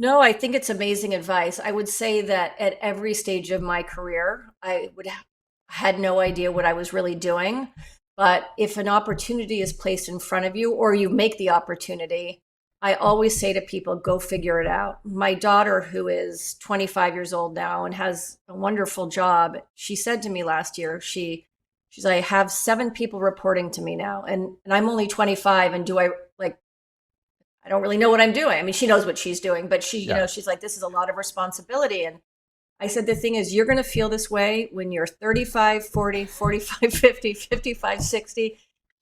No, I think it's amazing advice. I would say that at every stage of my career, had no idea what I was really doing. But if an opportunity is placed in front of you or you make the opportunity, I always say to people, go figure it out. My daughter, who is 25 years old now and has a wonderful job, she said to me last year, she's like, I have 7 people reporting to me now, and I'm only 25, and do I like I don't really know what I'm doing. I mean, she knows what she's doing, but Yeah, she's like, this is a lot of responsibility. And I said, the thing is, you're going to feel this way when you're 35, 40, 45, 50, 55, 60.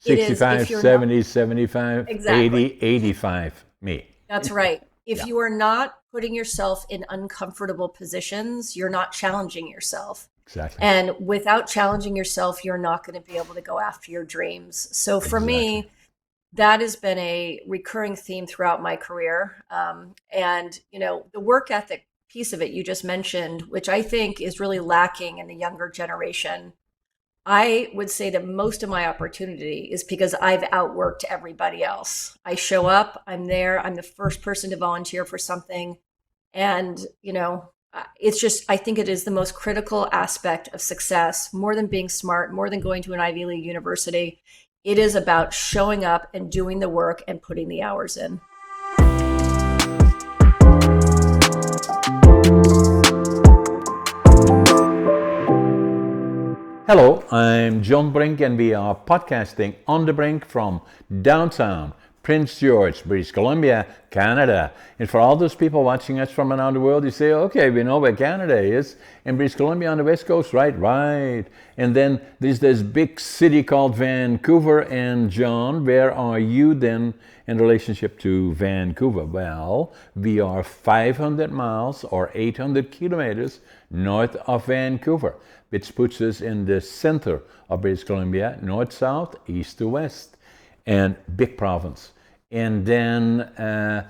It is, 65, if you're not, 70, 75, exactly. 80, 85. Me. That's right. If Yeah, you are not putting yourself in uncomfortable positions, you're not challenging yourself. exactly. And without challenging yourself, you're not going to be able to go after your dreams. So for Exactly. me, that has been a recurring theme throughout my career. And, the work ethic piece of it you just mentioned, which I think is really lacking in the younger generation. I would say that most of my opportunity is because I've outworked everybody else. I show up, I'm there, I'm the first person to volunteer for something. And, it's just, I think it is the most critical aspect of success, more than being smart, more than going to an Ivy League university. It is about showing up and doing the work and putting the hours in. Hello, I'm John Brink, and we are podcasting on the Brink from downtown Prince George, British Columbia, Canada. And for all those people watching us from around the world, you say, okay, we know where Canada is. And British Columbia on the west coast, right? Right. And then there's this big city called Vancouver. And John, where are you then in relationship to Vancouver? Well, we are 500 miles or 800 kilometers north of Vancouver, which puts us in the center of British Columbia, north-south, east to west, and big province. And then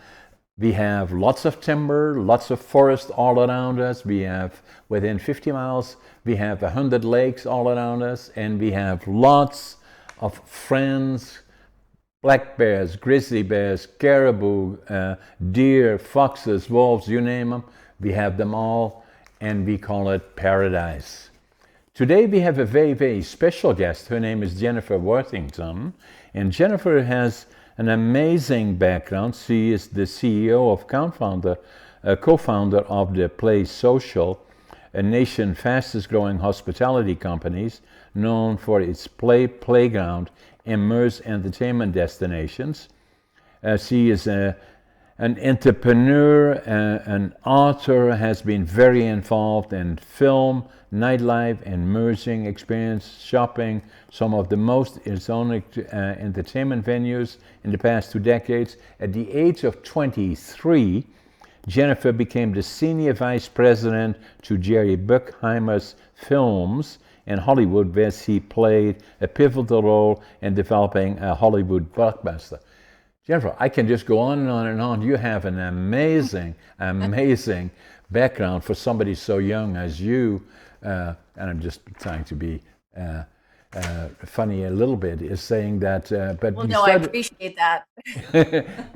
we have lots of timber, lots of forest all around us. We have, within 50 miles, we have 100 lakes all around us, and we have lots of friends, black bears, grizzly bears, caribou, deer, foxes, wolves, you name them. We have them all, and we call it paradise. Today we have a very, very special guest. Her name is Jennifer Worthington, and Jennifer has an amazing background. She is the CEO of co-founder of the Place Social, a nation's fastest growing hospitality companies known for its playground, immersive entertainment destinations. She is an entrepreneur, an author, has been very involved in film, nightlife, and merging experience, shopping, some of the most iconic entertainment venues in the past 2 decades. At the age of 23, Jennifer became the senior vice president to Jerry Bruckheimer Films in Hollywood, where she played a pivotal role in developing a Hollywood blockbuster. Jennifer, I can just go on and on and on. You have an amazing, amazing background for somebody so young as you. And I'm just trying to be funny a little bit, is saying that. But Well, you no, I started. appreciate that.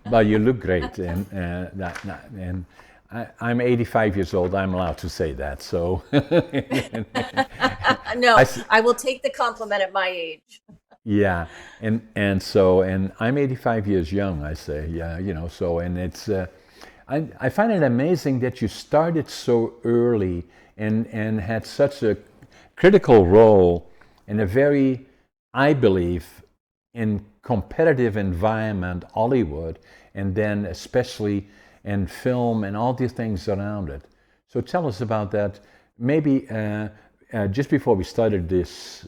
Well, you look great, and I'm 85 years old. I'm allowed to say that. So, No, I, I will take the compliment at my age. yeah, and I'm 85 years young. I say, yeah, So, and it's I find it amazing that you started so early and had such a critical role in a very, I believe, in competitive environment, Hollywood, and then especially in film and all these things around it. So tell us about that. Maybe just before we started this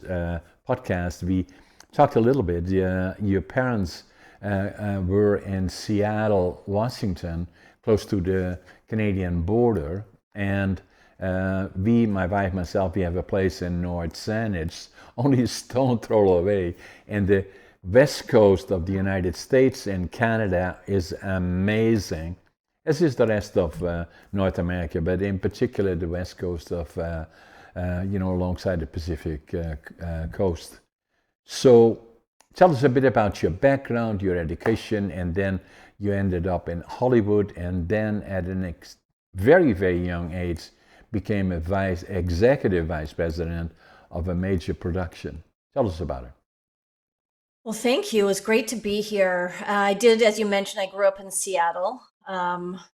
podcast, we talked a little bit. Your parents were in Seattle, Washington, close to the Canadian border, and my wife, myself, we have a place in North Saanich, only a stone throw away, and the west coast of the United States and Canada is amazing, as is the rest of North America, but in particular the west coast of, alongside the Pacific coast. So tell us a bit about your background, your education, and then you ended up in Hollywood, and then at an very, very young age became a executive vice president of a major production. Tell us about it. Well, thank you. It was great to be here. I did, as you mentioned, I grew up in Seattle,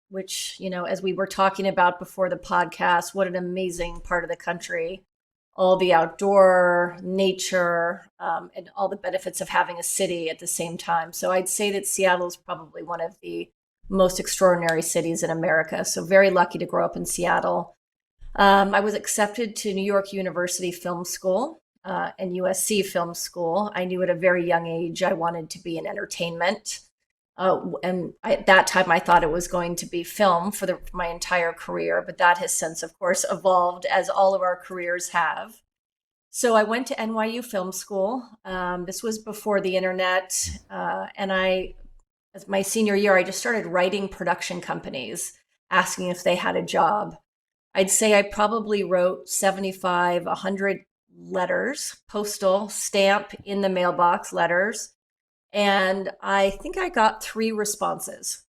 which, as we were talking about before the podcast, what an amazing part of the country. All the outdoor nature, and all the benefits of having a city at the same time. So I'd say that Seattle is probably one of the most extraordinary cities in America. So very lucky to grow up in Seattle. I was accepted to New York University Film School and USC Film School. I knew at a very young age I wanted to be in entertainment. At that time, I thought it was going to be film for my entire career, but that has since, of course, evolved as all of our careers have. So I went to NYU Film School. This was before the internet, and as my senior year, I just started writing production companies, asking if they had a job. I'd say I probably wrote 75, 100 letters, postal, stamp in the mailbox letters. And I think I got 3 responses.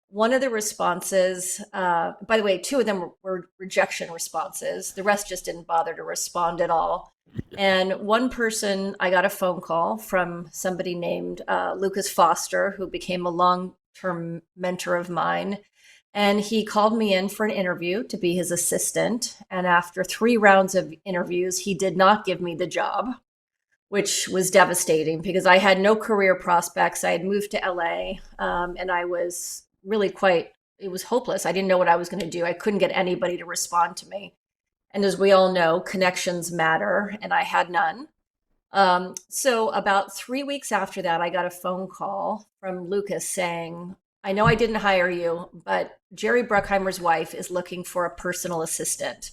One of the responses, by the way, 2 of them were rejection responses. The rest just didn't bother to respond at all. And one person, I got a phone call from somebody named Lucas Foster, who became a long-term mentor of mine. And he called me in for an interview to be his assistant. And after 3 rounds of interviews, he did not give me the job, which was devastating because I had no career prospects. I had moved to LA, and I was really it was hopeless. I didn't know what I was going to do. I couldn't get anybody to respond to me. And as we all know, connections matter, and I had none. So about 3 weeks after that, I got a phone call from Lucas saying, I know I didn't hire you, but Jerry Bruckheimer's wife is looking for a personal assistant.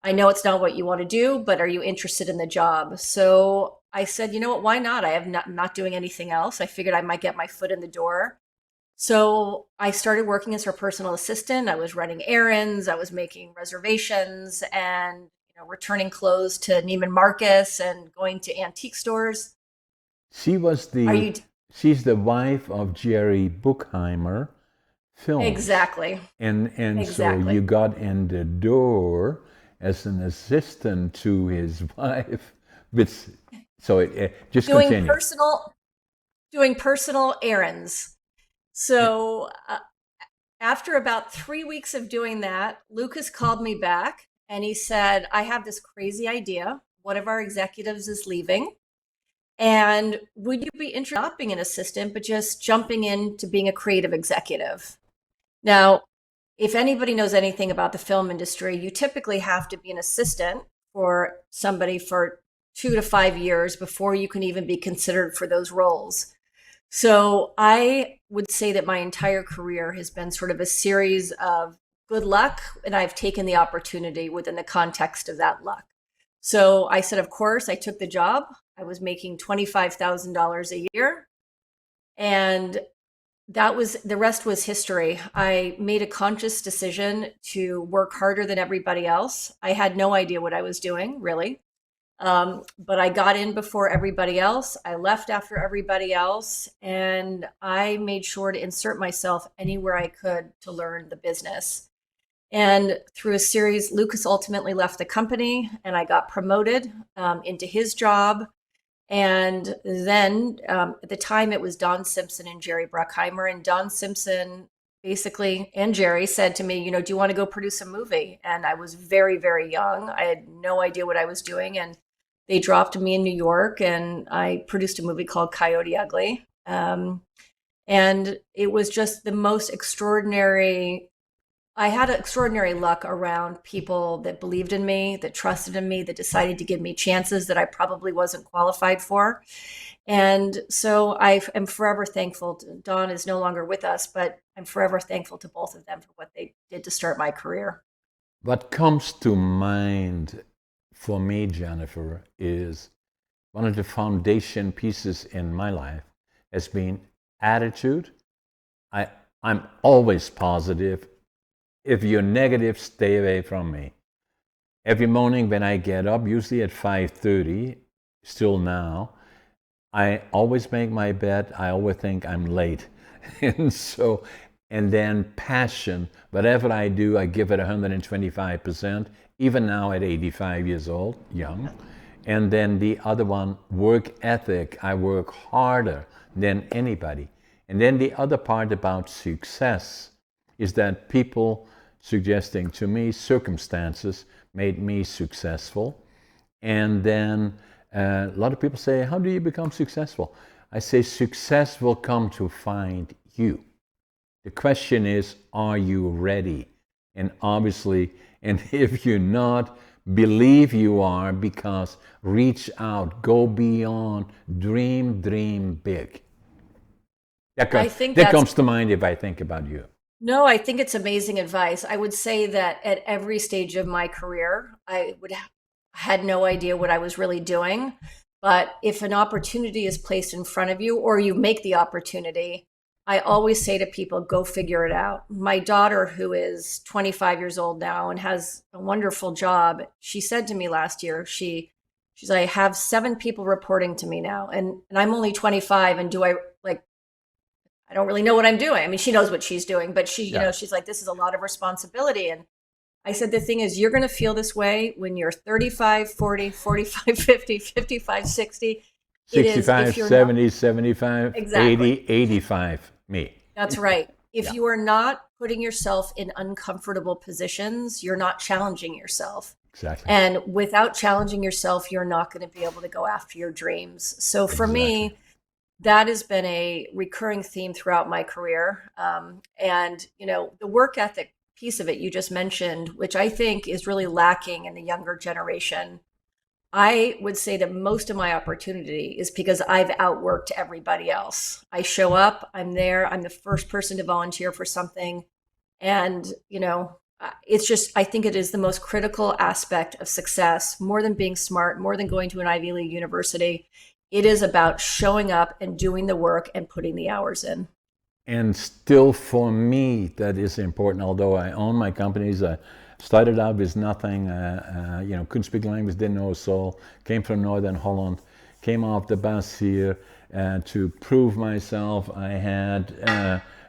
I know it's not what you want to do, but are you interested in the job? So I said, you know what, why not? I am not doing anything else. I figured I might get my foot in the door. So I started working as her personal assistant. I was running errands, I was making reservations and returning clothes to Neiman Marcus and going to antique stores. She was she's the wife of Jerry Bruckheimer Films. Exactly. And exactly. So you got in the door as an assistant to his wife. So just continue. Doing personal errands. So after about 3 weeks of doing that, Lucas called me back and he said, I have this crazy idea. One of our executives is leaving. And would you be interested in not being an assistant, but just jumping into being a creative executive? Now, if anybody knows anything about the film industry, you typically have to be an assistant for somebody for 2 to 5 years before you can even be considered for those roles. So I would say that my entire career has been sort of a series of good luck, and I've taken the opportunity within the context of that luck. So I said, of course, I took the job. I was making $25,000 a year. And the rest was history. I made a conscious decision to work harder than everybody else. I had no idea what I was doing, really. But I got in before everybody else. I left after everybody else. And I made sure to insert myself anywhere I could to learn the business. And through a series, Lucas ultimately left the company and I got promoted into his job. And then at the time it was Don Simpson and Jerry Bruckheimer, and Don Simpson basically, and Jerry said to me, do you want to go produce a movie? And I was very, very young. I had no idea what I was doing. And they dropped me in New York and I produced a movie called Coyote Ugly. And it was just the most extraordinary. I had extraordinary luck around people that believed in me, that trusted in me, that decided to give me chances that I probably wasn't qualified for. And so I am forever thankful. Don is no longer with us, but I'm forever thankful to both of them for what they did to start my career. What comes to mind for me, Jennifer, is one of the foundation pieces in my life has been attitude. I'm always positive. If you're negative, stay away from me. Every morning when I get up, usually at 5:30, still now, I always make my bed. I always think I'm late. And so, and then passion. Whatever I do, I give it 125%, even now at 85 years old, young. And then the other one, work ethic. I work harder than anybody. And then the other part about success is that people suggesting to me circumstances made me successful. And then a lot of people say, how do you become successful? I say, success will come to find you. The question is, are you ready? And obviously, and if you're not, believe you are, because reach out, go beyond, dream big. I think That that's comes to mind if I think about you. No, I think it's amazing advice. I would say that at every stage of my career, had no idea what I was really doing. But if an opportunity is placed in front of you or you make the opportunity, I always say to people, go figure it out. My daughter, who is 25 years old now and has a wonderful job, she said to me last year, she's I have 7 people reporting to me now, and I'm only 25, and do I like I don't really know what I'm doing. I mean, she knows what she's doing, but she's like, this is a lot of responsibility. And I said, the thing is, you're going to feel this way when you're 35, 40, 45, 50, 55, 60. It is, 65, if you're 70, not, 75, exactly. 80, 85, me. That's right. If Yeah, you are not putting yourself in uncomfortable positions, you're not challenging yourself. exactly. And without challenging yourself, you're not going to be able to go after your dreams. So for Exactly. me, that has been a recurring theme throughout my career. And, the work ethic piece of it you just mentioned, which I think is really lacking in the younger generation. I would say that most of my opportunity is because I've outworked everybody else. I show up, I'm there, I'm the first person to volunteer for something. And, it's just, I think it is the most critical aspect of success, more than being smart, more than going to an Ivy League university. It is about showing up and doing the work and putting the hours in. And still for me, that is important. Although I own my companies, I started out with nothing, couldn't speak language, didn't know a soul, came from Northern Holland, came off the bus here to prove myself. I had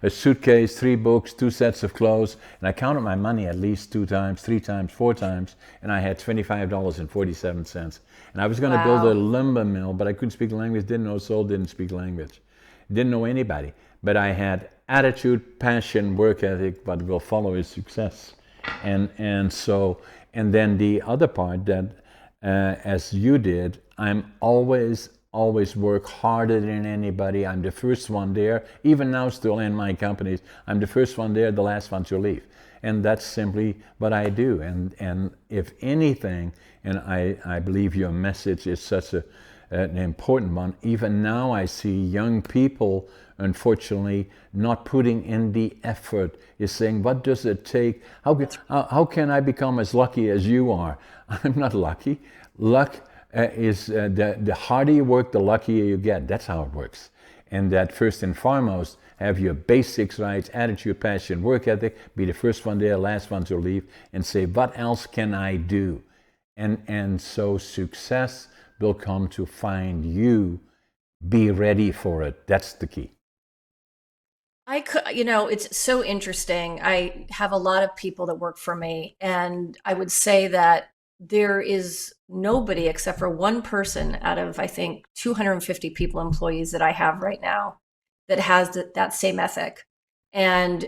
a suitcase, 3 books, 2 sets of clothes, and I counted my money at least 2 times, 3 times, 4 times, and I had $25.47. And I was going to build a Wow. lumber mill, but I couldn't speak language, didn't know a soul, didn't speak language, didn't know anybody. But I had attitude, passion, work ethic. What will follow is success, and then the other part that, as you did, I'm always work harder than anybody. I'm the first one there. Even now, still in my companies, I'm the first one there, the last one to leave, and that's simply what I do. And if anything, and I believe your message is such an important one. Even now, I see young people, unfortunately, not putting in the effort. Is saying, what does it take? How can I become as lucky as you are? I'm not lucky. Luck is the harder you work, the luckier you get. That's how it works. And that first and foremost, have your basics right, attitude, passion, work ethic, be the first one there, last one to leave, and say, what else can I do? And so success will come to find you. Be ready for it. That's the key. I could, it's so interesting. I have a lot of people that work for me, and I would say that there is nobody except for one person out of, I think, 250 people, employees that I have right now that has that same ethic. And,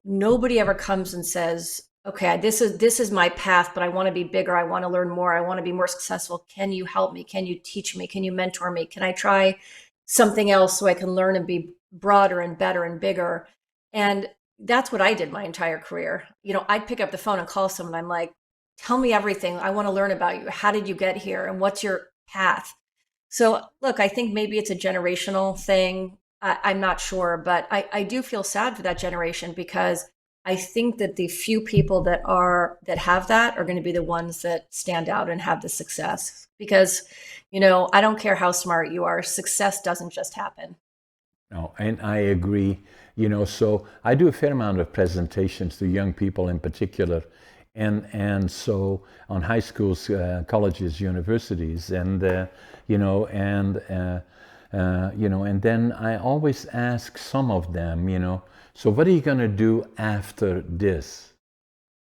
nobody ever comes and says, okay, this is my path, but I want to be bigger. I want to learn more. I want to be more successful. Can you help me? Can you teach me? Can you mentor me? Can I try something else so I can learn and be broader and better and bigger? And that's what I did my entire career. I'd pick up the phone and call someone. I'm like, tell me everything. I want to learn about you. How did you get here? And what's your path? So, look, I think maybe it's a generational thing. I'm not sure, but I do feel sad for that generation, because I think that the few people that have that are going to be the ones that stand out and have the success. Because, I don't care how smart you are, success doesn't just happen. No, and I agree. So I do a fair amount of presentations to young people in particular, and so on high schools, colleges, universities, and And then I always ask some of them, so what are you going to do after this?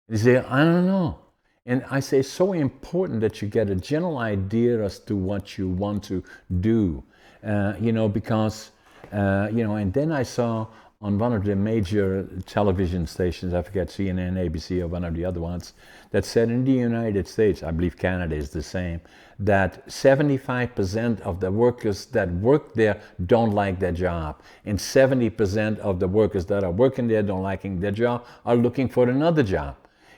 They say, I don't know. And I say, it's so important that you get a general idea as to what you want to do, because, and then I saw on one of the major television stations, I forget, CNN, ABC, or one of the other ones, that said in the United States, I believe Canada is the same, that 75% of the workers that work there don't like their job. And 70% of the workers that are working there don't liking their job are looking for another job.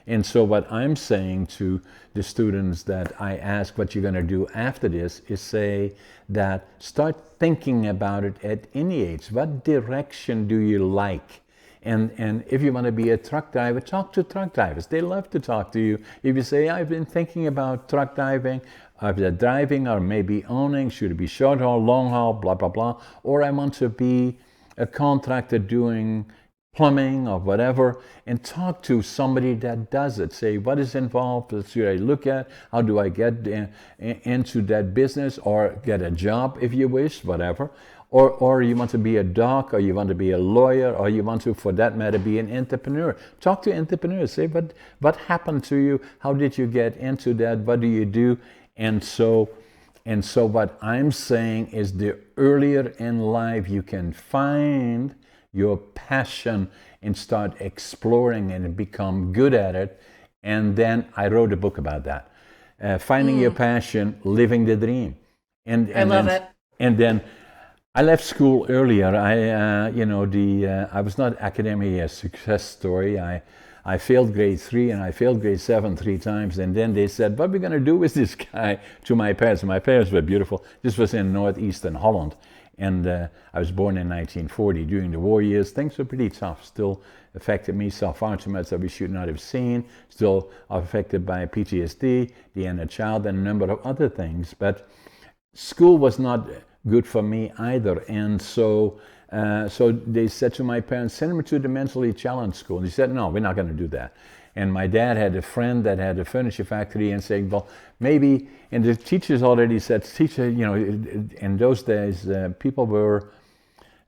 And so what I'm saying to the students that I ask what you're going to do after this is say that start thinking about it at any age. What direction do you like? And if you want to be a truck driver, talk to truck drivers. They love to talk to you. If you say, I've been thinking about truck driving, either driving or maybe owning, should it be short haul, long haul, blah, blah, blah. Or I want to be a contractor doing plumbing or whatever, and talk to somebody that does it. Say, what is involved? What should I look at? How do I get into that business, or get a job if you wish, whatever. Or you want to be a doc, or you want to be a lawyer, or you want to, for that matter, be an entrepreneur. Talk to entrepreneurs. Say, what happened to you? How did you get into that? What do you do? And so what I'm saying is the earlier in life you can find your passion and start exploring and become good at it. And then I wrote a book about that. Finding your passion, living the dream. And I love it. And then I left school earlier. I was not academically a success story. I failed grade 3 and I failed grade 7 3 times. And then they said, what are we going to do with this guy? To my parents. My parents were beautiful. This was in northeastern Holland. And I was born in 1940. During the war years, things were pretty tough. Still affected me so far too much that we should not have seen. Still affected by PTSD, the inner child, and a number of other things. But school was not good for me either. And so they said to my parents, send me to the mentally challenged school. And he said, no, we're not going to do that. And my dad had a friend that had a furniture factory and saying, well, maybe, and the teachers already said, in those days, people were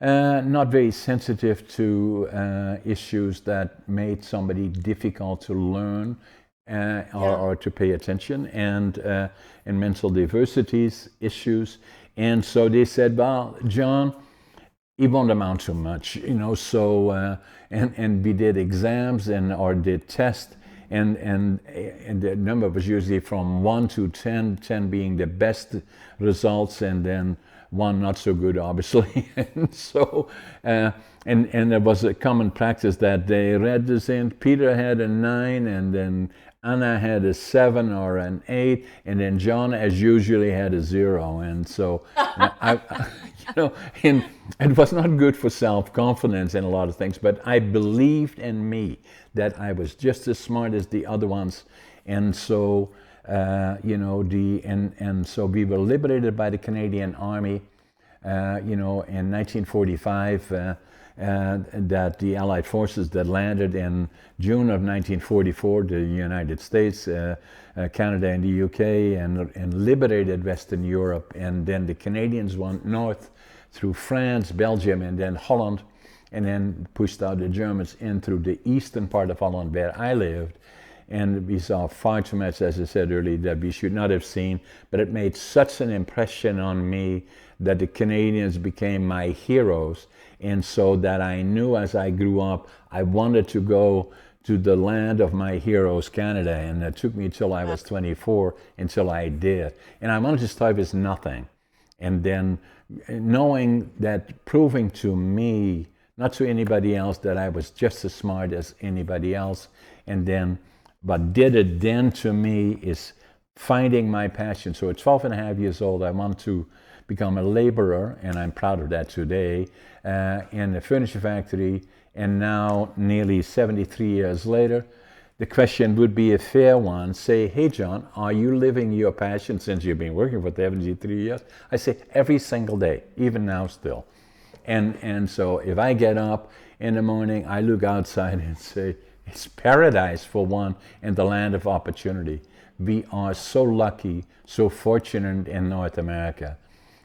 not very sensitive to issues that made somebody difficult to learn or to pay attention, and mental diversities issues. And so they said, well, John, it won't amount to much, so, and we did exams or did tests, and the number was usually from 1 to 10, 10 being the best results, and then 1 not so good, obviously. And so, and there was a common practice that they read this in. Peter had a 9, and then Anna had a 7 or an 8, and then John, as usually, had a 0. And so, and it was not good for self-confidence and a lot of things, but I believed in me that I was just as smart as the other ones. And so, and so we were liberated by the Canadian Army, in 1945, that the Allied forces that landed in June of 1944, the United States, Canada and the UK, and liberated Western Europe. And then the Canadians went north through France, Belgium, and then Holland, and then pushed out the Germans in through the eastern part of Holland where I lived. And we saw far too much, as I said earlier, that we should not have seen, but it made such an impression on me that the Canadians became my heroes. And so that I knew as I grew up, I wanted to go to the land of my heroes, Canada. And it took me till I was 24 until I did. And I wanted to start with nothing. And then knowing that, proving to me, not to anybody else, that I was just as smart as anybody else. And then what did it then to me is finding my passion. So at 12 and a half years old, I want to become a laborer, and I'm proud of that today, in a furniture factory. And now, nearly 73 years later, the question would be a fair one. Say, hey, John, are you living your passion since you've been working for 73 years? I say, every single day, even now still. And so if I get up in the morning, I look outside and say, it's paradise for one in the land of opportunity. We are so lucky, so fortunate in North America.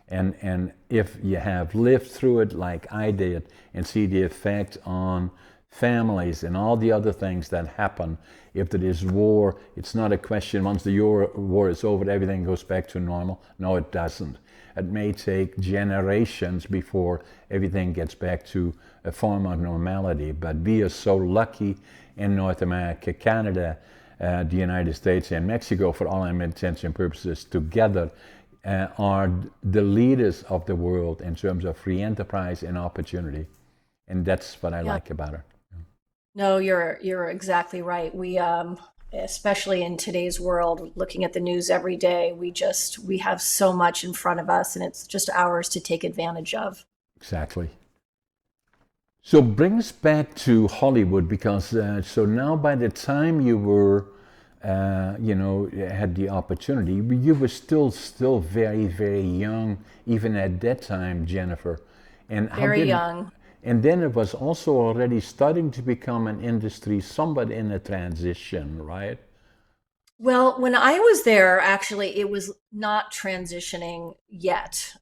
And if you have lived through it like I did and see the effect on families and all the other things that happen, if there is war, it's not a question once the war is over, everything goes back to normal. No, it doesn't. It may take generations before everything gets back to a form of normality. But we are so lucky in North America, Canada, the United States, and Mexico, for all intents and purposes, together are the leaders of the world in terms of free enterprise and opportunity. And that's what I Yeah. like about it. No, you're exactly right. We especially in today's world, looking at the news every day, we have so much in front of us, and it's just ours to take advantage of. Exactly. So bring us back to Hollywood because so now by the time you were, had the opportunity, you were still very very young even at that time, Jennifer. And how Very did young. and then it was also already starting to become an industry somewhat in a transition, right? Well, when I was there, actually, it was not transitioning yet.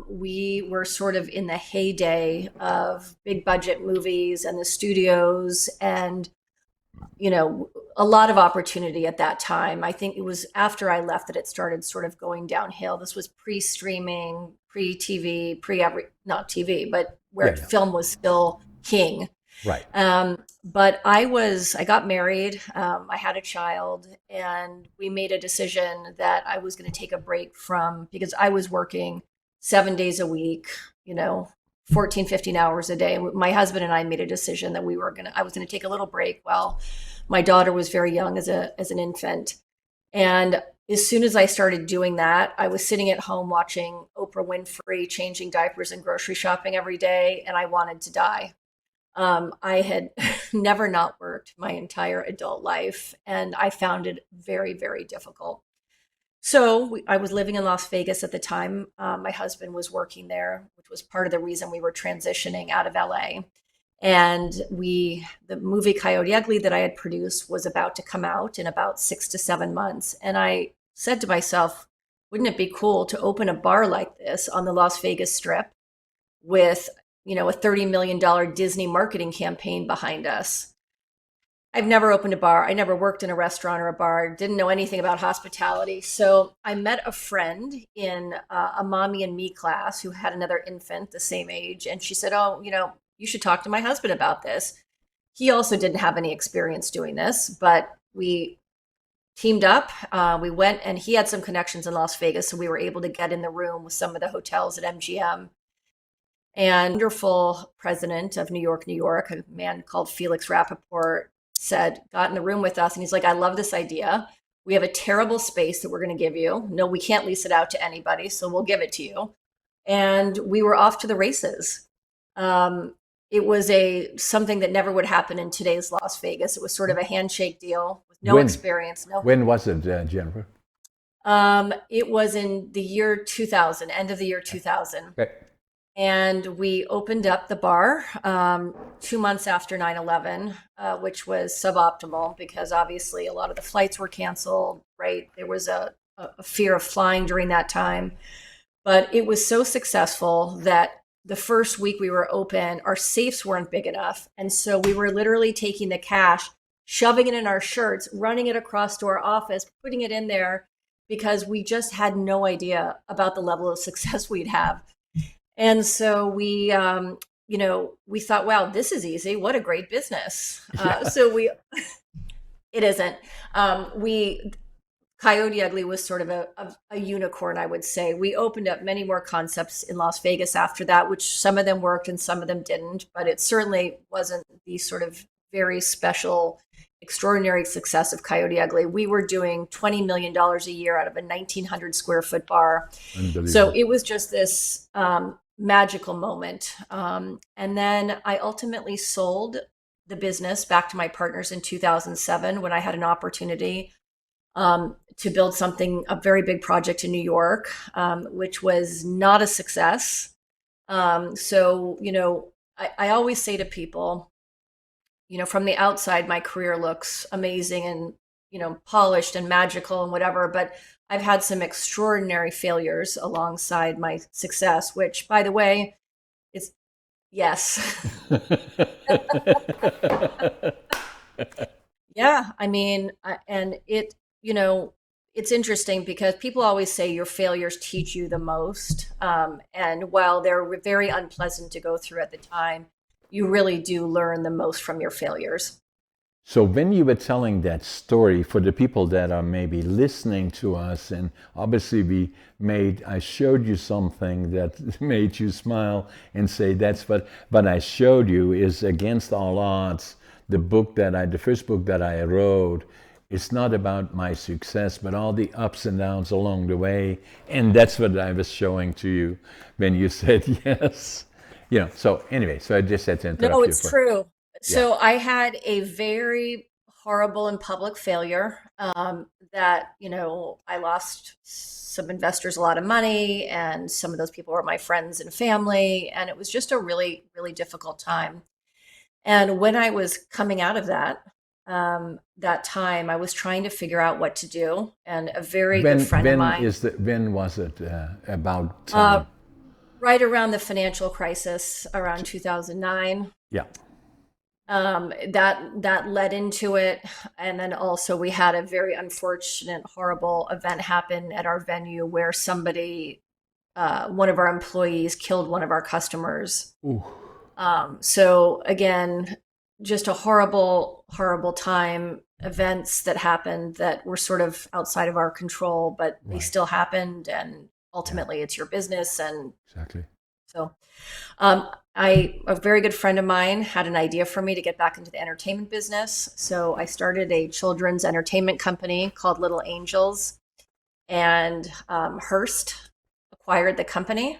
We were sort of in the heyday of big budget movies and the studios, and a lot of opportunity at that time. I think it was after I left that it started sort of going downhill. This was pre-streaming, pre-TV, pre-every, not TV, but Yeah, where yeah. film was still king. Right. But I got married, I had a child, and we made a decision that I was going to take a break because I was working 7 days a week, you know, 14, 15 hours a day. My husband and I made a decision that I was going to take a little break while my daughter was very young as an infant. And as soon as I started doing that, I was sitting at home watching Oprah Winfrey changing diapers and grocery shopping every day, and I wanted to die. I had never not worked my entire adult life, and I found it very, very difficult. So I was living in Las Vegas at the time. My husband was working there, which was part of the reason we were transitioning out of LA. And the movie Coyote Ugly that I had produced was about to come out in about 6 to 7 months. And I said to myself, wouldn't it be cool to open a bar like this on the Las Vegas Strip with, a $30 million Disney marketing campaign behind us? I've never opened a bar. I never worked in a restaurant or a bar, didn't know anything about hospitality. So I met a friend in a mommy and me class who had another infant the same age. And she said, oh, you should talk to my husband about this. He also didn't have any experience doing this, but we teamed up. We went, and he had some connections in Las Vegas. So we were able to get in the room with some of the hotels at MGM. And wonderful president of New York, New York, a man called Felix Rappaport, got in the room with us, and he's like, I love this idea. We have a terrible space that we're going to give you. No, we can't lease it out to anybody, so we'll give it to you. And we were off to the races. It was something that never would happen in today's Las Vegas. It was sort of a handshake deal with no When experience. No, when was it, Jennifer? it was in the year 2000, end of the year 2000. Okay. And we opened up the bar 2 months after 9/11, which was suboptimal because obviously a lot of the flights were canceled, right? There was a fear of flying during that time. But it was so successful that the first week we were open, our safes weren't big enough. And so we were literally taking the cash, shoving it in our shirts, running it across to our office, putting it in there because we just had no idea about the level of success we'd have. And so we thought, wow, this is easy. What a great business. Yeah. It isn't. Coyote Ugly was sort of a unicorn, I would say. We opened up many more concepts in Las Vegas after that, which some of them worked and some of them didn't, but it certainly wasn't the sort of very special, extraordinary success of Coyote Ugly. We were doing $20 million a year out of a 1,900 square foot bar. So Unbelievable. it was just this magical moment. And then I ultimately sold the business back to my partners in 2007 when I had an opportunity to build a very big project in New York, which was not a success. I always say to people, from the outside, my career looks amazing and, polished and magical and whatever, but I've had some extraordinary failures alongside my success, which, by the way, is yes. Yeah, I mean, and it's interesting because people always say your failures teach you the most. And while they're very unpleasant to go through at the time, you really do learn the most from your failures. So when you were telling that story for the people that are maybe listening to us, and obviously I showed you something that made you smile and say that's what I showed you is against all odds. The first book that I wrote, it's not about my success, but all the ups and downs along the way. And that's what I was showing to you when you said yes. So anyway, so I just had to interrupt No, you it's for, true. yeah. So I had a very horrible and public failure that, I lost some investors a lot of money, and some of those people were my friends and family. And it was just a really, really difficult time. And when I was coming out of that time, I was trying to figure out what to do. And a very good friend of mine, When was it about uh, time? right around the financial crisis, around 2009, Yeah. that led into it. And then also we had a very unfortunate, horrible event happen at our venue where somebody, one of our employees, killed one of our customers. Ooh. So again, just a horrible, horrible time, events that happened that were sort of outside of our control, but they Right. still happened. And Yeah. ultimately it's your business. And Exactly. so a very good friend of mine had an idea for me to get back into the entertainment business. So I started a children's entertainment company called Little Angels, and Hearst acquired the company.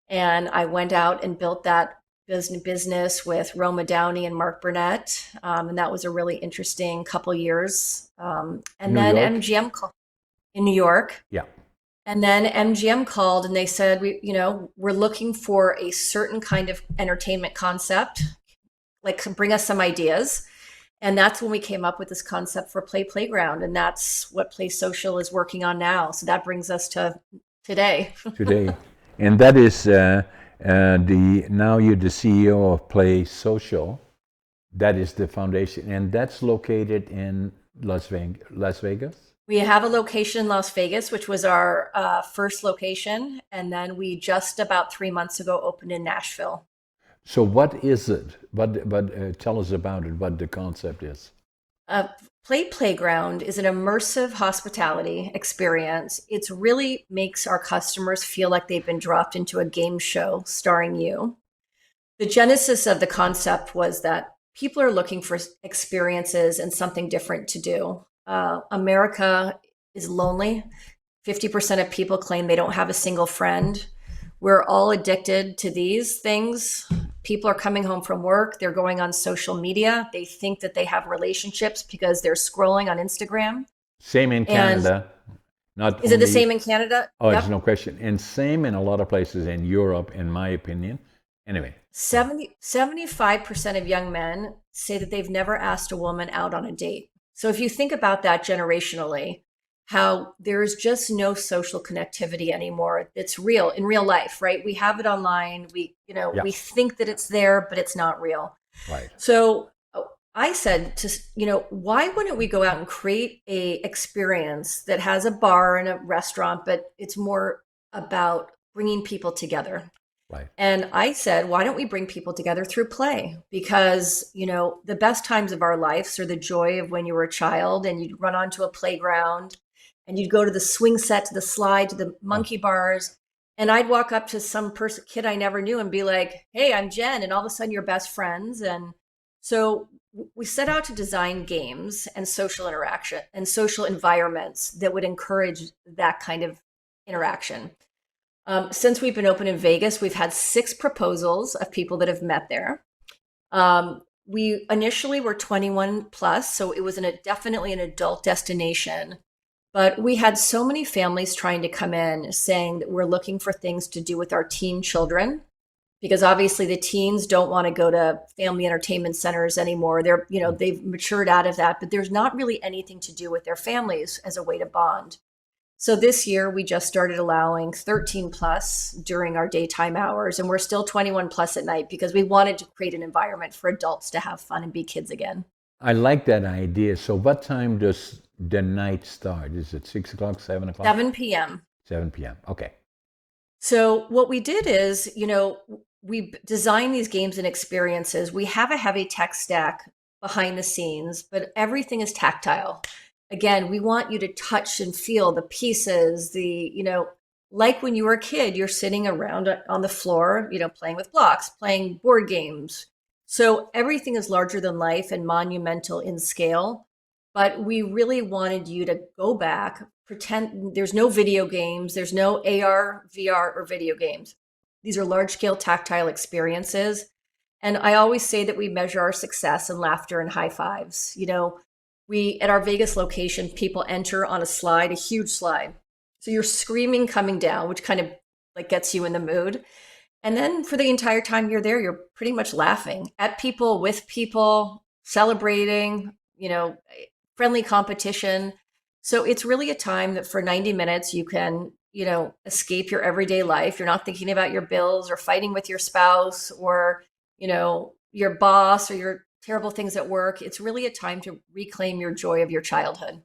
And I went out and built that business with Roma Downey and Mark Burnett. And that was a really interesting couple years. And New then York? MGM in New York. Yeah. And then MGM called and they said, we're looking for a certain kind of entertainment concept, like bring us some ideas. And that's when we came up with this concept for Play Playground. And that's what Play Social is working on now. So that brings us to today. Today. And that is now you're the CEO of Play Social. That is the foundation. And that's located in Las Vegas? We have a location in Las Vegas, which was our first location. And then we just about 3 months ago opened in Nashville. So what is it? Tell us about it, what the concept is. Play Playground is an immersive hospitality experience. It really makes our customers feel like they've been dropped into a game show starring you. The genesis of the concept was that people are looking for experiences and something different to do. America is lonely. 50% of people claim they don't have a single friend. We're all addicted to these things. People are coming home from work. They're going on social media. They think that they have relationships because they're scrolling on Instagram. Same in And Canada. Not is it the only, same in Canada? oh, Yep. it's no question. And same in a lot of places in Europe, in my opinion. Anyway. 75% of young men say that they've never asked a woman out on a date. So if you think about that generationally, how there's just no social connectivity anymore. It's real in real life, right? We have it online. Yeah. We think that it's there, but it's not real. Right. So I said why wouldn't we go out and create a experience that has a bar and a restaurant, but it's more about bringing people together. Right. And I said, why don't we bring people together through play? Because, the best times of our lives are the joy of when you were a child and you'd run onto a playground and you'd go to the swing set, to the slide, to the monkey bars. And I'd walk up to some kid I never knew and be like, hey, I'm Jen. And all of a sudden you're best friends. And so we set out to design games and social interaction and social environments that would encourage that kind of interaction. Since we've been open in Vegas, we've had 6 proposals of people that have met there. We initially were 21 plus, so it was definitely an adult destination. But we had so many families trying to come in saying that we're looking for things to do with our teen children because obviously the teens don't want to go to family entertainment centers anymore. They've matured out of that, but there's not really anything to do with their families as a way to bond. So this year we just started allowing 13 plus during our daytime hours, and we're still 21 plus at night because we wanted to create an environment for adults to have fun and be kids again. I like that idea. So what time does the night start? Is it 6 o'clock, 7 o'clock? 7 p.m. 7 p.m. Okay. So what we did is, we designed these games and experiences. We have a heavy tech stack behind the scenes, but everything is tactile. Again, we want you to touch and feel the pieces, like when you were a kid, you're sitting around on the floor, playing with blocks, playing board games. So everything is larger than life and monumental in scale. But we really wanted you to go back, pretend there's no video games, there's no AR, VR, or video games. These are large scale tactile experiences. And I always say that we measure our success in laughter and high fives. We, at our Vegas location, people enter on a slide, a huge slide. So you're screaming coming down, which kind of like gets you in the mood. And then for the entire time you're there, you're pretty much laughing at people, with people, celebrating, friendly competition. So it's really a time that for 90 minutes you can, escape your everyday life. You're not thinking about your bills or fighting with your spouse or, your boss or your terrible things at work. It's really a time to reclaim your joy of your childhood.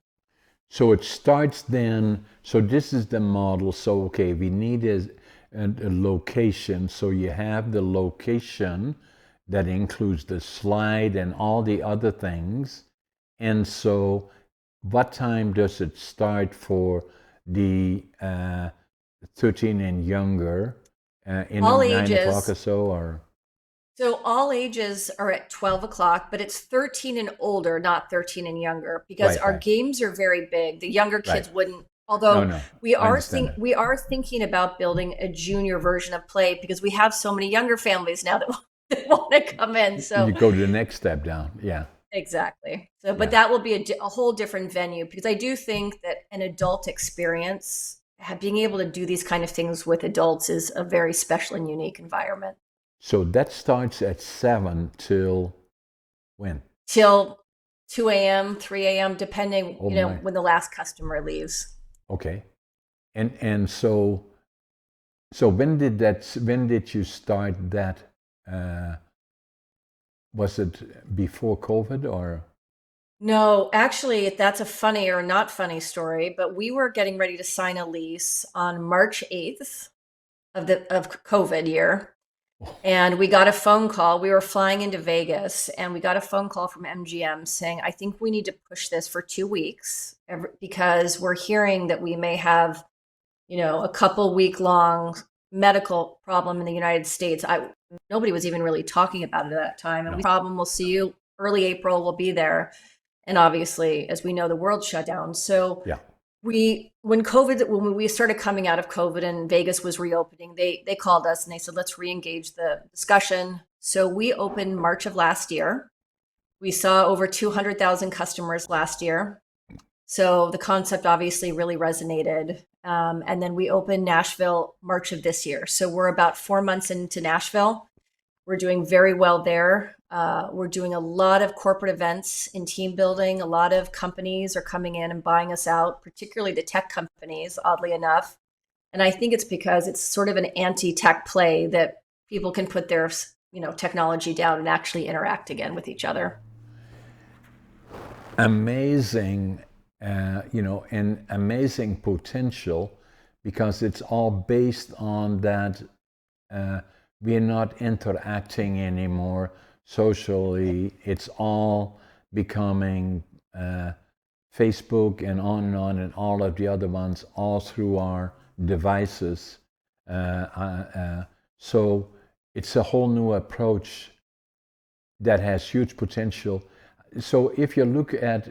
So it starts then. So this is the model. So, okay, we need a location. So you have the location that includes the slide and all the other things. And so what time does it start for the 13 and younger? In All 9 ages. o'clock or so? Or So all ages are at 12 o'clock, but it's 13 and older, not 13 and younger, because Right, our right. games are very big. The younger kids Right. wouldn't, although No, we I are understand that. we are thinking about building a junior version of Play because we have so many younger families now that, that want to come in. So You go to the next step down. Yeah. exactly. So, but Yeah. that will be a whole different venue because I do think that an adult experience, being able to do these kind of things with adults, is a very special and unique environment. So that starts at 7 till when? Till 2 a.m., 3 a.m., depending, Oh my. when the last customer leaves. Okay. And so when did you start that? Was it before COVID or? No, actually, that's a funny or not funny story, but we were getting ready to sign a lease on March 8th of COVID year. And we got a phone call. We were flying into Vegas and we got a phone call from MGM saying, I think we need to push this for 2 weeks because we're hearing that we may have, a couple week long medical problem in the United States. Nobody was even really talking about it at that time. And No. we problem, we'll see you early April, we'll be there. And obviously, as we know, the world shut down. So Yeah. when we started coming out of COVID and Vegas was reopening, they called us and they said, let's re-engage the discussion. So we opened March of last year. We saw over 200,000 customers last year. So the concept obviously really resonated. And then we opened Nashville March of this year. So we're about 4 months into Nashville. We're doing very well there. We're doing a lot of corporate events in team building. A lot of companies are coming in and buying us out, particularly the tech companies, oddly enough. And I think it's because it's sort of an anti-tech play that people can put their, technology down and actually interact again with each other. Amazing, and amazing potential because it's all based on that we're not interacting anymore socially. It's all becoming Facebook and all of the other ones, all through our devices. So it's a whole new approach that has huge potential. So if you look at,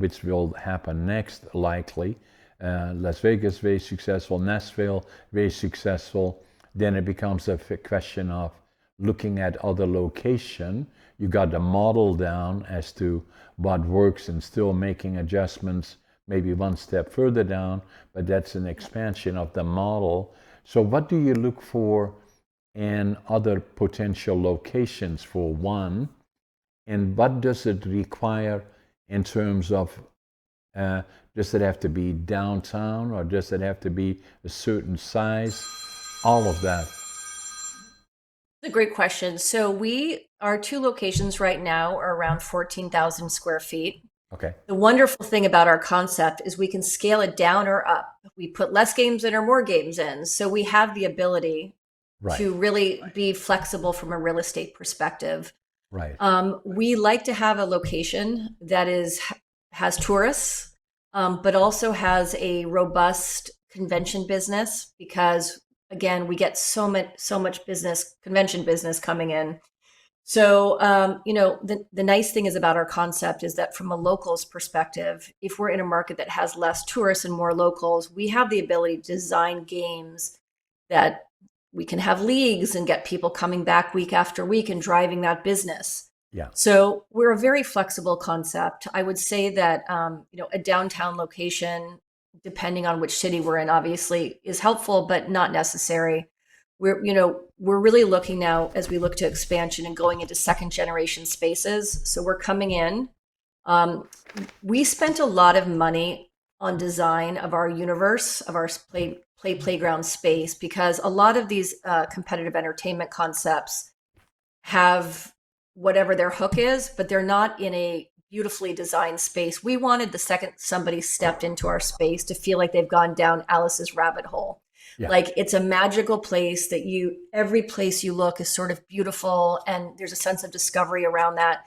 which will happen next, likely, Las Vegas, very successful, Nashville, very successful, then it becomes a question of looking at other location. You got the model down as to what works and still making adjustments, maybe one step further down, but that's an expansion of the model. So what do you look for and other potential locations for one? And what does it require in terms of, does it have to be downtown, or does it have to be a certain size? All of that. That's a great question. So our two locations right now are around 14,000 square feet. Okay. The wonderful thing about our concept is we can scale it down or up. We put less games in or more games in. So we have the ability Right. to really be flexible from a real estate perspective. Right. We like to have a location that has tourists, but also has a robust convention business, because again, we get so much business, convention business coming in. So, the nice thing is about our concept is that from a locals perspective, if we're in a market that has less tourists and more locals, we have the ability to design games that we can have leagues and get people coming back week after week and driving that business. Yeah. So we're a very flexible concept. I would say that, a downtown location, depending on which city we're in, obviously is helpful, but not necessary. We're really looking now as we look to expansion and going into second generation spaces. So we're coming in. We spent a lot of money on design of our universe, of our playground space, because a lot of these competitive entertainment concepts have whatever their hook is, but they're not in a beautifully designed space. We wanted the second somebody stepped into our space to feel like they've gone down Alice's rabbit hole. Yeah. Like it's a magical place that every place you look is sort of beautiful, and there's a sense of discovery around that.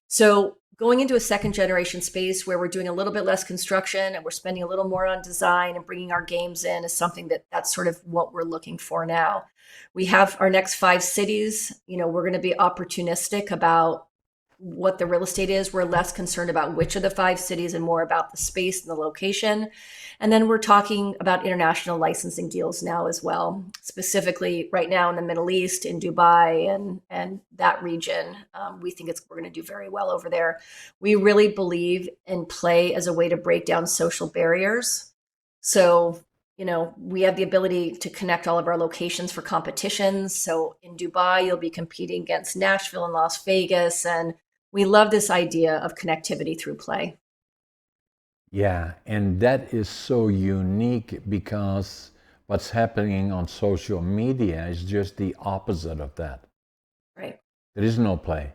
So going into a second generation space where we're doing a little bit less construction and we're spending a little more on design and bringing our games in is something that's sort of what we're looking for now. We have our next 5 cities. We're going to be opportunistic about what the real estate is. We're less concerned about which of the 5 cities and more about the space and the location. And then we're talking about international licensing deals now as well, specifically right now in the Middle East, in Dubai and that region. We think we're going to do very well over there. We really believe in play as a way to break down social barriers. So, we have the ability to connect all of our locations for competitions. So in Dubai, you'll be competing against Nashville and Las Vegas. And we love this idea of connectivity through play. Yeah, and that is so unique, because what's happening on social media is just the opposite of that. Right. There is no play,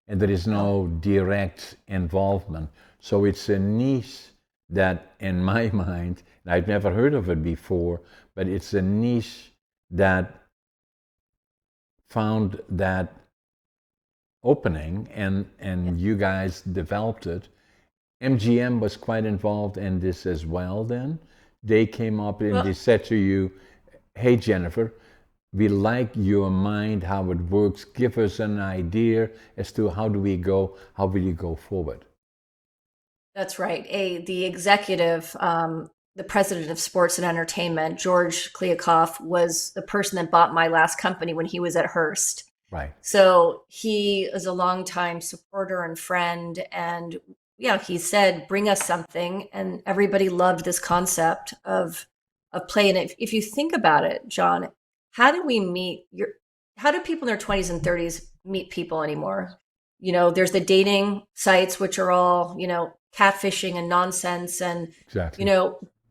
and there is no direct involvement. So it's a niche that, in my mind, I've never heard of it before, but it's a niche that found that opening, and you guys developed it. MGM was quite involved in this as well then. They came up and they said to you, hey, Jennifer, we like your mind, how it works. Give us an idea as to how will you go forward? That's right. The executive, the president of sports and entertainment, George Kliakoff, was the person that bought my last company when he was at Hearst. Right. So he is a longtime supporter and friend, and yeah, he said, bring us something. And everybody loved this concept of play. And if you think about it, John, how do people in their 20s and 30s meet people anymore? There's the dating sites, which are all, catfishing and nonsense. And, exactly.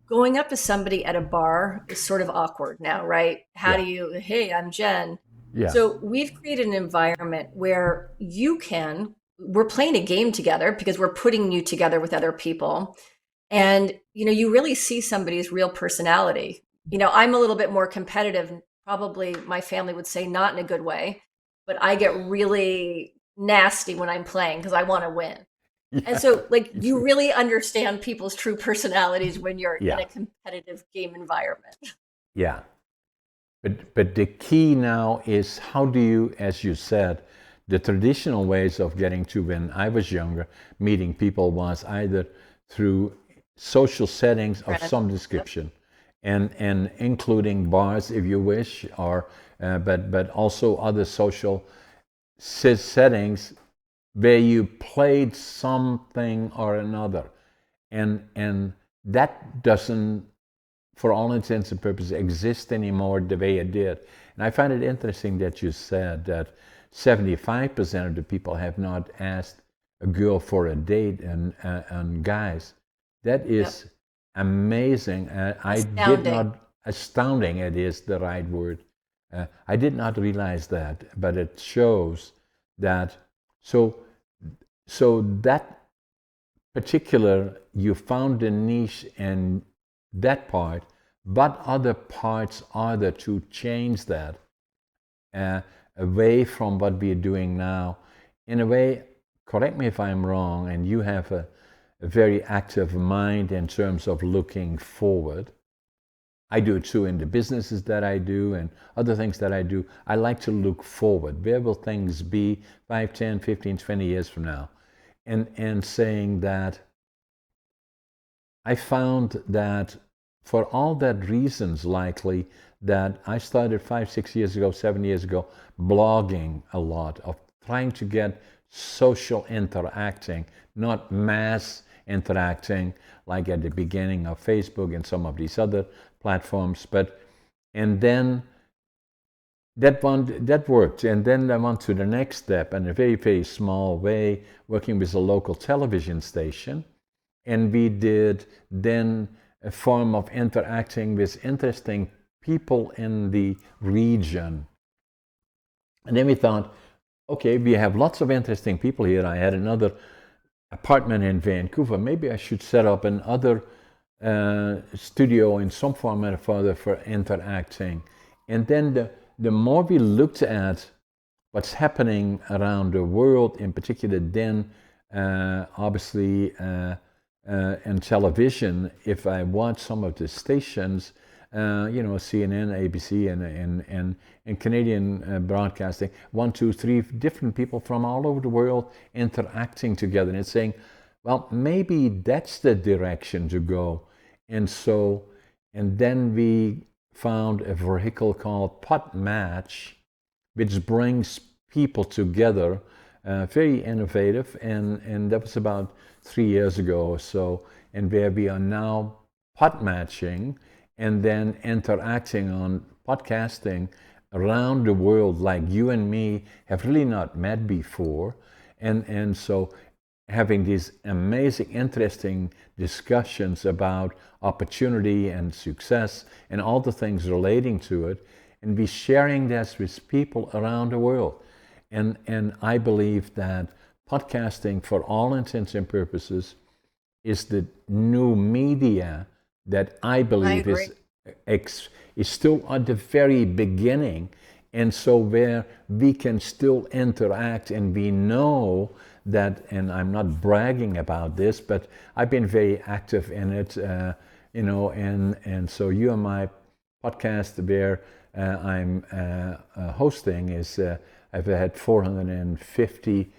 Going up to somebody at a bar is sort of awkward now, right? How do you, hey, I'm Jen. Yeah. So we've created an environment where we're playing a game together because we're putting you together with other people. And, you really see somebody's real personality. I'm a little bit more competitive. Probably my family would say not in a good way, but I get really nasty when I'm playing because I want to win. Yeah. And so you really understand people's true personalities when you're in a competitive game environment. Yeah. But the key now is, how do you, as you said, the traditional ways of getting to, when I was younger, meeting people was either through social settings of some description, and including bars, if you wish, or but also other social settings where you played something or another, and that doesn't for all intents and purposes, exist anymore the way it did. And I find it interesting that you said that 75% of the people have not asked a girl for a date, and guys, that is amazing. I did not, astounding it is the right word. I did not realize that, but it shows that, so that particular, you found a niche in that part, but other parts are there to change that away from what we're doing now. In a way, correct me if I'm wrong, and you have a very active mind in terms of looking forward. I do it too in the businesses that I do and other things that I do. I like to look forward. Where will things be 5, 10, 15, 20 years from now? And saying that I found that for all that reasons, likely, that I started 5, 6 years ago, 7 years ago, blogging a lot, of trying to get social interacting, not mass interacting like at the beginning of Facebook and some of these other platforms, and then that worked, and then I went to the next step in a very, very small way, working with a local television station, and we did then a form of interacting with interesting people in the region. And then we thought, okay, we have lots of interesting people here. I had another apartment in Vancouver. Maybe I should set up another studio in some format or further for interacting. And then the more we looked at what's happening around the world, in particular then, obviously, in television, if I watch some of the stations, CNN, ABC, and Canadian broadcasting, 1, 2, 3 different people from all over the world interacting together, and it's saying, well, maybe that's the direction to go. And then we found a vehicle called Podmatch, which brings people together, very innovative, and that was about 3 years ago or so, and where we are now podmatching and then interacting on podcasting around the world, like you and me have really not met before, and so having these amazing, interesting discussions about opportunity and success and all the things relating to it, and be sharing this with people around the world. And I believe that podcasting, for all intents and purposes, is the new media that I believe is still at the very beginning, and so where we can still interact, and we know that, and I'm not bragging about this, but I've been very active in it, and so you and my podcast where I'm hosting is, I've had 450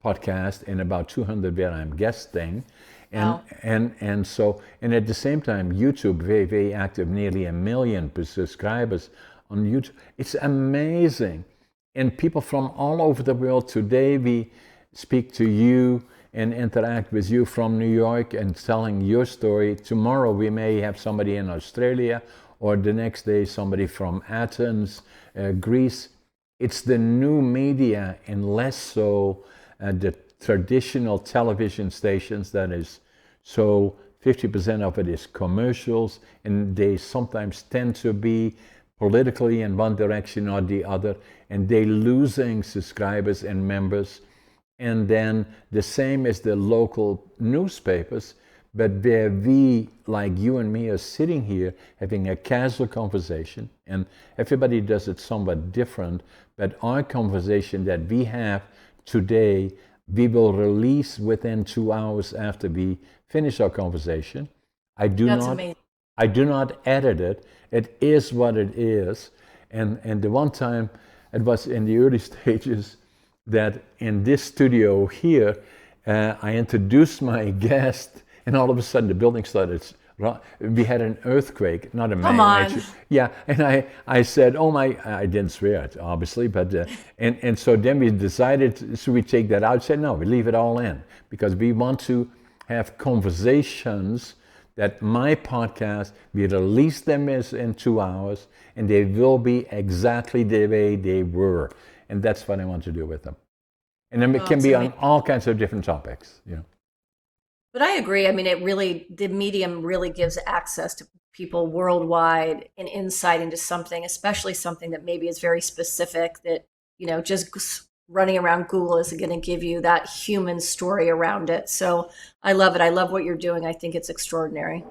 podcasts and about 200 where I'm guesting. And so, and at the same time, YouTube, very, very active, nearly 1 million subscribers on YouTube. It's amazing. And people from all over the world. Today we speak to you and interact with you from New York and telling your story. Tomorrow we may have somebody in Australia, or the next day somebody from Athens, Greece. It's the new media, and less so the traditional television stations. That is, so 50% of it is commercials, and they sometimes tend to be politically in one direction or the other, and they losing subscribers and members. And then the same as the local newspapers, but where we, like you and me, are sitting here having a casual conversation, and everybody does it somewhat different, but our conversation that we have today, we will release within 2 hours after we finish our conversation. I do not edit it. It is what it is. And the one time, it was in the early stages, that in this studio here, I introduced my guest, and all of a sudden the building started. We had an earthquake, not a magnitude. Yeah, and I said, oh my, I didn't swear it, obviously, but, and so then we decided, should we take that out? I said, no, we leave it all in, because we want to have conversations that my podcast, we release them as in 2 hours, and they will be exactly the way they were. And that's what I want to do with them. And then it Oh, can it's be amazing. on all kinds of different topics, you know. But I agree. I mean, the medium really gives access to people worldwide and insight into something, especially something that maybe is very specific that, just running around Google isn't going to give you that human story around it. So I love it. I love what you're doing. I think it's extraordinary.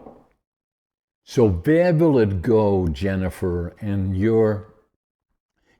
So where will it go, Jennifer? And you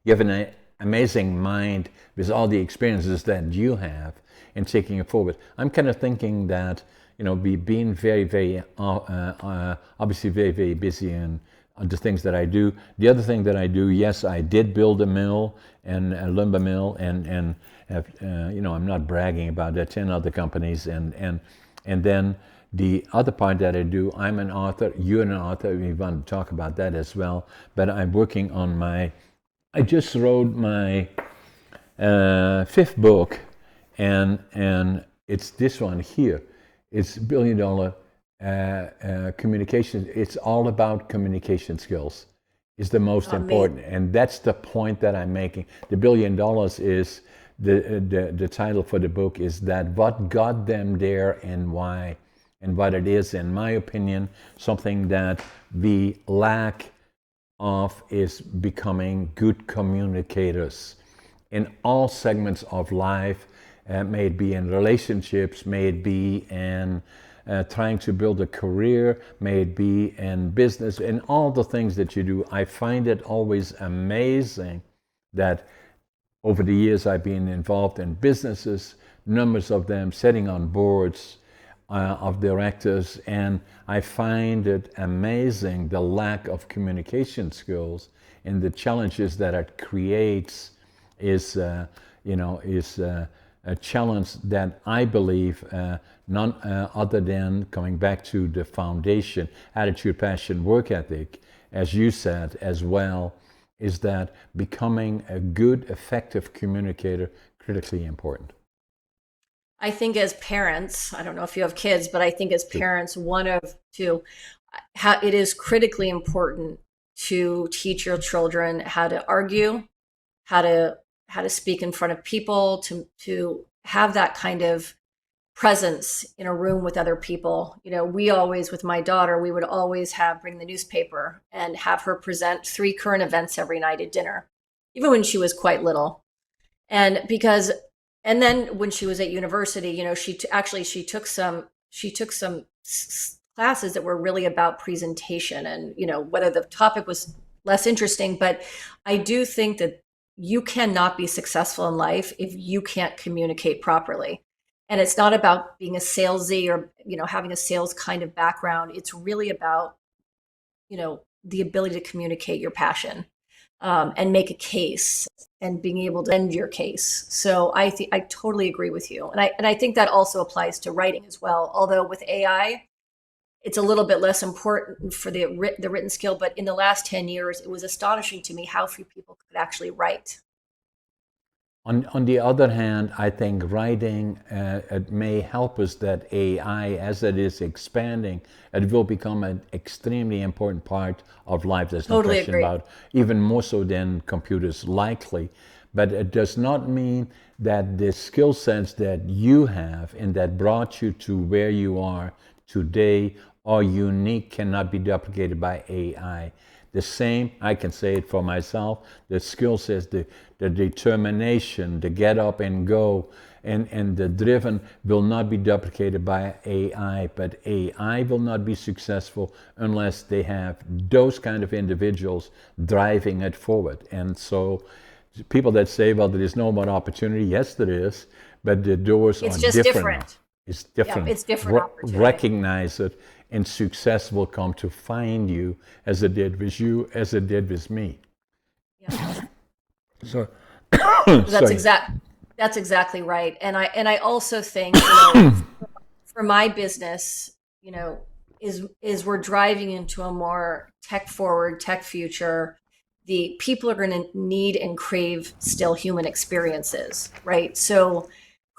have an amazing mind with all the experiences that you have in taking it forward. I'm kind of thinking that, we've been very, very, obviously very, very busy in the things that I do. The other thing that I do, yes, I did build a mill and a lumber mill, and have, I'm not bragging about that. 10 other companies, and then the other part that I do, I'm an author. You're an author. We want to talk about that as well. But I'm working on I just wrote my fifth book, and it's this one here. It's $1 billion communication. It's all about communication skills. Is the most Amazing. important, and that's the point that I'm making. The $1 billion is the title for the book is that what got them there and why, and what it is, in my opinion, something that we lack of is becoming good communicators in all segments of life, may it be in relationships, may it be in trying to build a career, may it be in business, in all the things that you do. I find it always amazing that over the years I've been involved in businesses, numbers of them, sitting on boards of directors, and I find it amazing the lack of communication skills and the challenges that it creates is a challenge that I believe none other than coming back to the foundation, attitude, passion, work ethic, as you said as well, is that becoming a good, effective communicator critically important. I think as parents, I don't know if you have kids, but I think as parents, one of two, how it is critically important to teach your children how to argue, how to speak in front of people, to have that kind of presence in a room with other people. We always, with my daughter, we would always bring the newspaper and have her present 3 current events every night at dinner, even when she was quite little. And then when she was at university, she took some classes that were really about presentation, and whether the topic was less interesting, but I do think that you cannot be successful in life if you can't communicate properly. And it's not about being a salesy or having a sales kind of background. It's really about the ability to communicate your passion, and make a case, and being able to end your case. So I totally agree with you, and I think that also applies to writing as well. Although with AI, it's a little bit less important for the written skill. But in the last 10 years, it was astonishing to me how few people could actually write. On the other hand, I think writing it may help us that AI, as it is expanding, it will become an extremely important part of life. There's no Totally question agree. about, even more so than computers, likely. But it does not mean that the skill sets that you have and that brought you to where you are today are unique, cannot be duplicated by AI. The same, I can say it for myself, the skill sets, the determination, the get up and go, and the driven will not be duplicated by AI, but AI will not be successful unless they have those kind of individuals driving it forward. And so people that say, well, there is no more opportunity, yes, there is, but the doors It's are just different now. different. It's Yeah, different. it's different opportunity. Recognize it, and success will come to find you, as it did with you, as it did with me. Yeah. So, That's sorry. exactly right. And I also think, for my business, is we're driving into a more tech forward, tech future. The people are going to need and crave still human experiences, right? So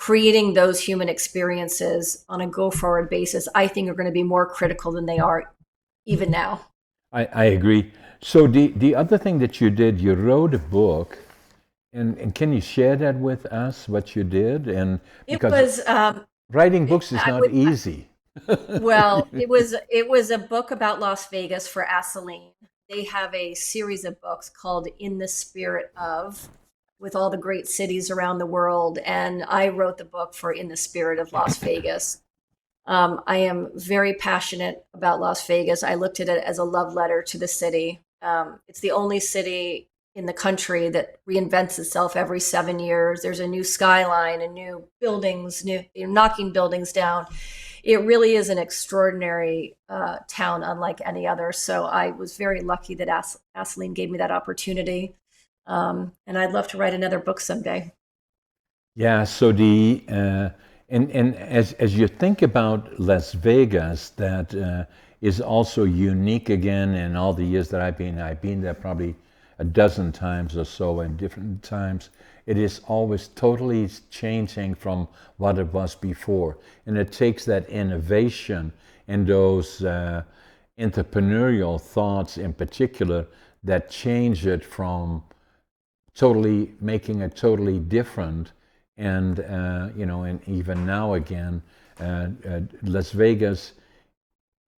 creating those human experiences on a go forward basis, I think are going to be more critical than they are even now. I agree. So the other thing that you did, you wrote a book, and can you share that with us, what you did? And It because was, writing books is I not would, easy. well, it was a book about Las Vegas for Asaline. They have a series of books called In the Spirit of, with all the great cities around the world, and I wrote the book for In the Spirit of Las Vegas. I am very passionate about Las Vegas. I looked at it as a love letter to the city. It's the only city in the country that reinvents itself every 7 years. There's a new skyline and new buildings, new you're knocking buildings down. It really is an extraordinary town, unlike any other. So I was very lucky that Asaline gave me that opportunity. And I'd love to write another book someday. Yeah, so and as you think about Las Vegas, that is also unique again. In all the years that I've been there probably a dozen times or so, in different times. It is always totally changing from what it was before, and it takes that innovation and those entrepreneurial thoughts in particular that change it from totally making it totally different. And and even now again, Las Vegas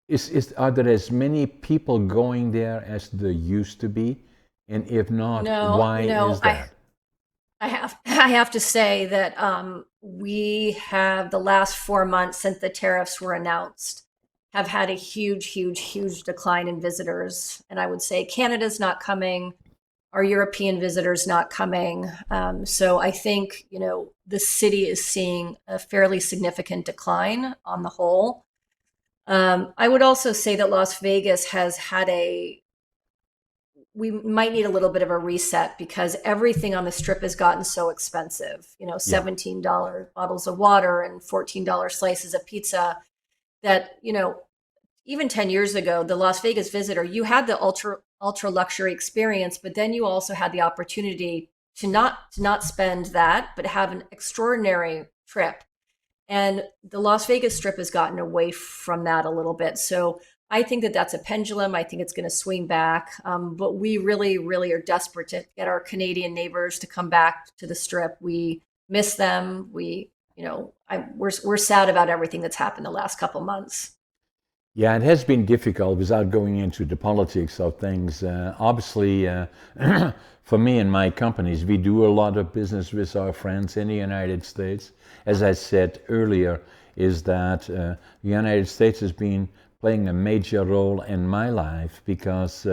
is are there as many people going there as there used to be? And if not, No, why is that? I have to say that we have the last 4 months since the tariffs were announced have had a huge, huge, huge decline in visitors. And I would say Canada's not coming, our European visitors not coming. So I think, the city is seeing a fairly significant decline on the whole. I would also say that Las Vegas has had we might need a little bit of a reset because everything on the strip has gotten so expensive. Yeah. $17 bottles of water and $14 slices of pizza that, even 10 years ago, the Las Vegas visitor, you had the ultra luxury experience, but then you also had the opportunity to not spend that, but have an extraordinary trip. And the Las Vegas Strip has gotten away from that a little bit. So I think that that's a pendulum. I think it's going to swing back. But we really, really are desperate to get our Canadian neighbors to come back to the Strip. We miss them. We're sad about everything that's happened the last couple months. Yeah, it has been difficult without going into the politics of things. Obviously, for me and my companies, we do a lot of business with our friends in the United States. As I said earlier, is that the United States has been playing a major role in my life because,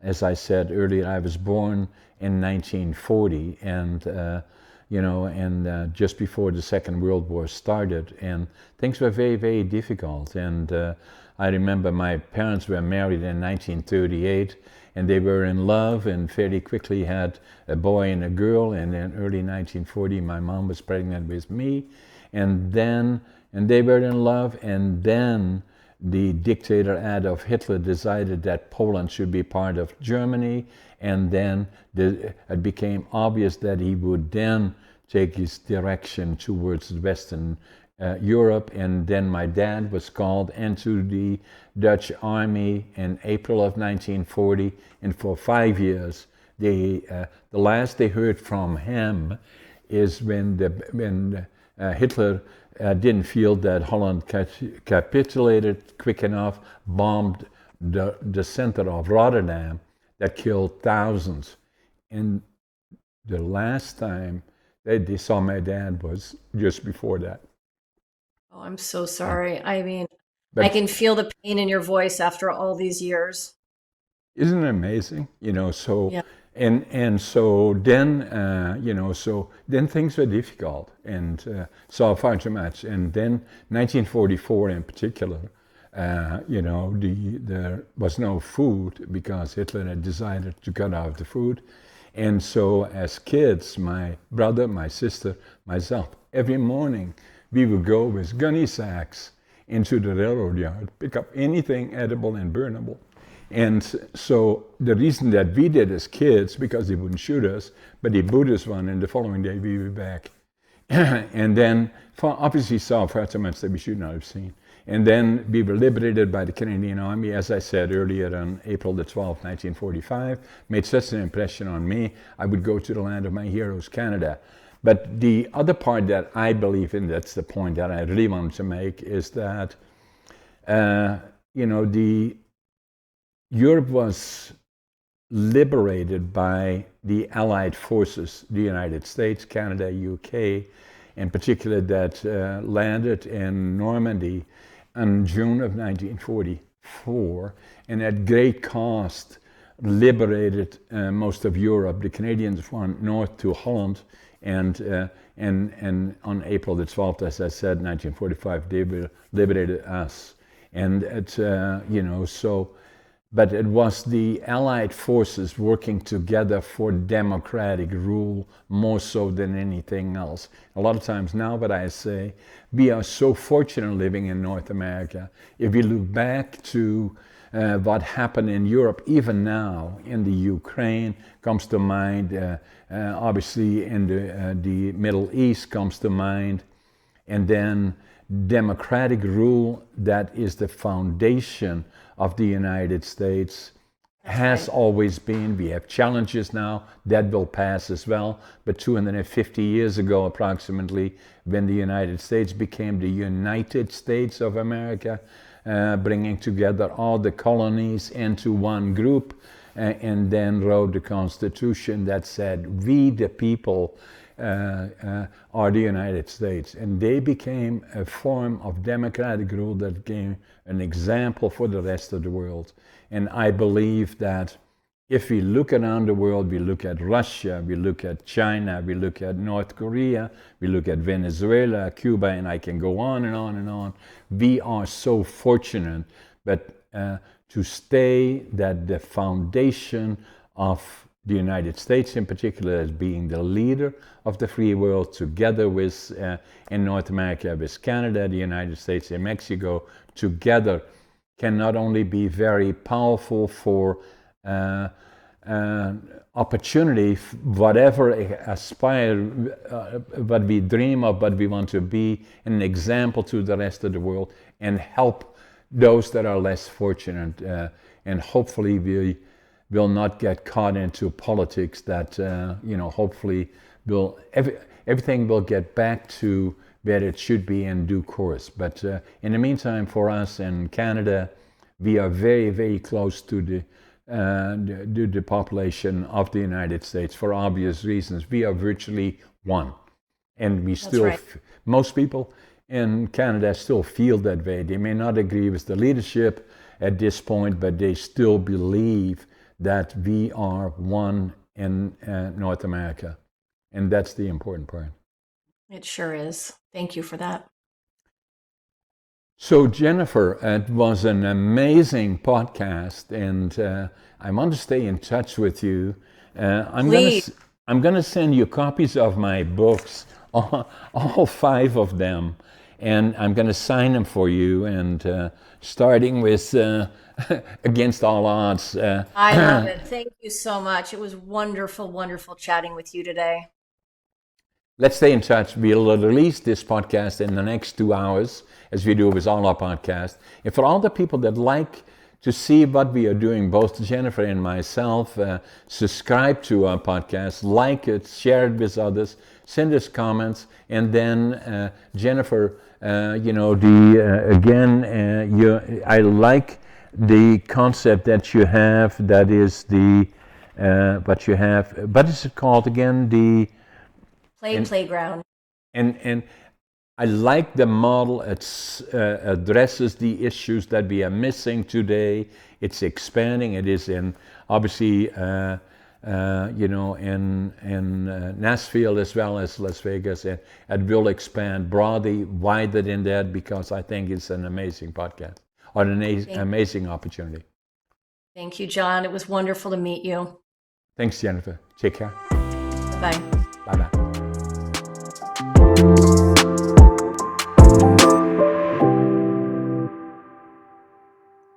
as I said earlier, I was born in 1940, and just before the Second World War started, and things were very, very difficult. And I remember my parents were married in 1938, and they were in love and fairly quickly had a boy and a girl. And in early 1940, my mom was pregnant with me, and they were in love. And then the dictator Adolf Hitler decided that Poland should be part of Germany, and then it became obvious that he would then take his direction towards Western Europe. And then my dad was called into the Dutch army in April of 1940, and for 5 years, the last they heard from him is when Hitler didn't feel that Holland capitulated quick enough, bombed the center of Rotterdam, that killed thousands. And the last time they saw my dad was just before that. Oh, I'm so sorry. I mean, I But can feel the pain in your voice after all these years. isn't it amazing? So Yeah. and so then so then things were difficult, and so far too much. And then 1944 in particular, there was no food because Hitler had decided to cut off the food. And so as kids, my brother, my sister, myself, every morning we would go with gunny sacks into the railroad yard, pick up anything edible and burnable. And so the reason that we did as kids, because they wouldn't shoot us, but they boot us one, and the following day we were back And then, for obviously saw fragments that we should not have seen. And then we were liberated by the Canadian Army, as I said earlier, on April the 12th, 1945. Made such an impression on me, I would go to the land of my heroes, Canada. But the other part that I believe in, that's the point that I really wanted to make, is that, Europe was liberated by the Allied forces, the United States, Canada, UK, in particular, that landed in Normandy in June of 1944, and at great cost liberated most of Europe. The Canadians went north to Holland, and on April the 12th, as I said, 1945, they liberated us. And it's, but it was the Allied forces working together for democratic rule more so than anything else. A lot of times now, what I say, we are so fortunate living in North America. If you look back to what happened in Europe, even now, in the Ukraine comes to mind, obviously in the Middle East comes to mind, and then democratic rule, that is the foundation of the United States. That's has right. Always been. We have challenges now, that will pass as well, but 250 years ago approximately, when the United States became the United States of America, bringing together all the colonies into one group, and then wrote the Constitution that said, we the people are the United States. And they became a form of democratic rule that became an example for the rest of the world. And I believe that if we look around the world, we look at Russia, we look at China, we look at North Korea, we look at Venezuela, Cuba, and I can go on and on and on. We are so fortunate, but to stay that the foundation of the United States in particular as being the leader of the free world, together with, in North America, with Canada, the United States, and Mexico, together can not only be very powerful for opportunity, whatever aspire, what we dream of, what we want to be, an example to the rest of the world, and help those that are less fortunate. And hopefully we will not get caught into politics that, hopefully everything will get back to where it should be in due course. But in the meantime, for us in Canada, we are very, very close to the population of the United States for obvious reasons. We are virtually one. And we still, right. Most people in Canada still feel that way. They may not agree with the leadership at this point, but they still believe that we are one in North America. And that's the important part. It sure is. Thank you for that. So Jennifer, it was an amazing podcast, and I want to stay in touch with you. I'm going to send you copies of my books, all 5 of them, and I'm going to sign them for you, and starting with Against All Odds. I love it. Thank you so much. It was wonderful, wonderful chatting with you today. Let's stay in touch. We'll release this podcast in the next 2 hours, as we do with all our podcasts. And for all the people that like to see what we are doing, both Jennifer and myself, subscribe to our podcast, like it, share it with others, send us comments, and then Jennifer, I like the concept that you have. That is the what you have. What is it called again? The playground. And I like the model. It addresses the issues that we are missing today. It's expanding. It is in obviously in Nashville as well as Las Vegas, and it will expand broadly, wider than that, because I think it's an amazing podcast or an amazing opportunity. Thank you, John. It was wonderful to meet you. Thanks, Jennifer. Take care. Bye-bye. Bye-bye.